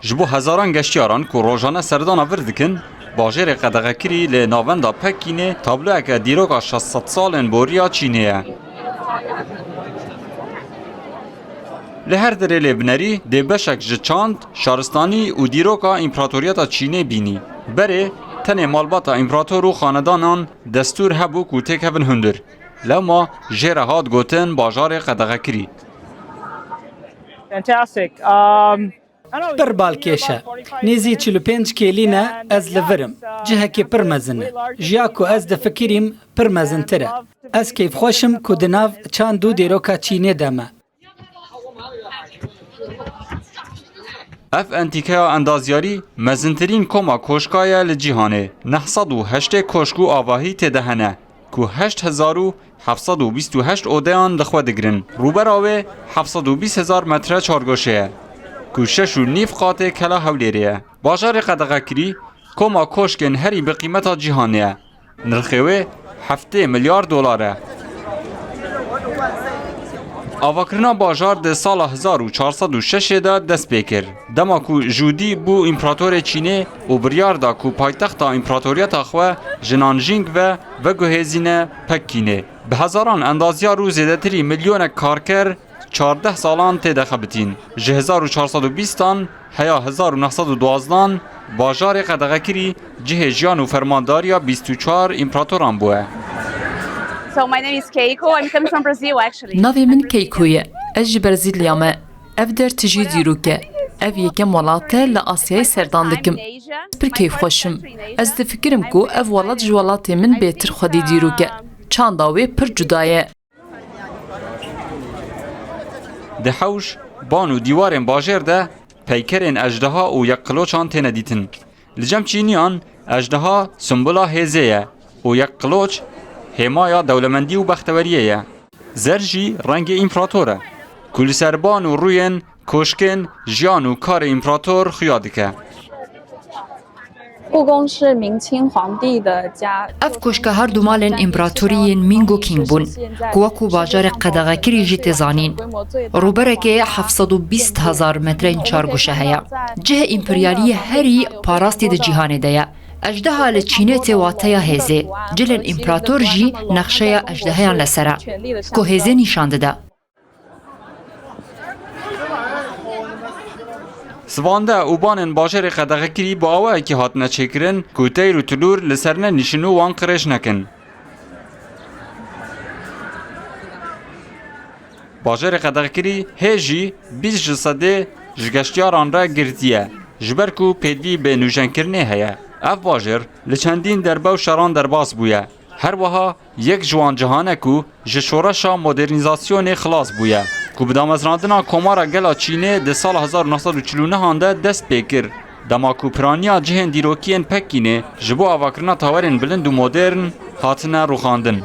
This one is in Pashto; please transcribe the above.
جبو هزاران گشتیاران که روزانه سردان ورد دکن باجر قدغکری لناوندا پکینه تابلوک دیروگا 600 سالن بوریا چینه. لهر دره لبنری ده بشک جچاند شارستانی و دیروگا امپراتوریتا چینه بینی. بره تنه مالباتا امپراتور و خاندانان دستور هبو که تک هبن هندر. لما جره هاد گوتن باجار قدغکری. Fantastic. پر بالکیشه نیزی 45 کیلینه از لورم جهه که پر مزنه جیاکو از دفکریم پر مزنتره از کیف خوشم که دناو چند دو دیروکا چینه دمه اف انتیکا اندازیاری مزنترین کما کوشکای لجیهانه 908 کوشکو آواهی تدهنه که 8728 اودهان دخواه دگرن روبراوه 720,000 متر چارگوشه که 6.5 قاطع کلا هولیریه باجار قدغکری کما کوشکن هری به قیمتا جیهانه نرخوه 7 میلیارد دلاره آواکرنا باجار ده سال 1406 دا دست بکر دما کو جودی بو امپراتور چینه و بریار دا کو پایتختا امپراتوریت خواه جنانجینگ و گوهزینه پکینه به هزاران اندازیار و زیدتری میلیون کارکر 14 سالان تیده خبتین جه 1420 هیا 1912 باجار قدغکری جه جیان و فرمانداریا 24 امپراتوران بوه. So my name is Keiko. I'm coming from Brazil actually. ناوی من کیکویه. از جی برزیلیامه. اف در تجی دیروکه. اف یکم ولاته لآسیای سردان دکم. پر کیف خوشم. از دفکرم کو اف ولات جوالاتی من بیتر خودی دیروکه. چانداوی پر جدایه. ده حوش بانو دیوارن باجر ده پیکرین اجدها و یک قلوچان تینه دیتن. لجم چینیان اجدها سنبولا هزیه و یک قلوچ همایا دولمندی و بختوریه زرجی رنگ امپراتوره کل سربان و روین کوشکن جیان و کار امپراتور خیادکه اف کوشکه هر دو مالن امپراتوریین مینگو کینگ بون گواکو باجار قدغکری جی تزانین روبرکه 720,000 مترین چارگوشه هیا جه امپریالی هری پاراستی ده جیهانه ده اجدها لچینه تواتیا هزه جلن امپراتور جی نقشه اجدهیان لسره که هزه نشانده ده سوانده او بانن باجر قدغکری با اوه که هات نچکرن که تیر و تلور لسرنه نشنو وان قرش نکن باجر قدغکری هجی 20 جسده جگشتیاران را گردیه جبر کو پیدی به نوژن کرنه هیا اف باجر لچندین دربه و شران درباس بویه هر وها یک جوان جهانه کو جشورشا مدرنیزاسیون خلاص بویه که بدامزراندنا کمارا گلا چینه ده سال 1949 هانده دست بکر دما کو پرانیا جهن دیروکین پکینه جبو آواکرنا تاورین بلند و مدرن هاتنه روخاندن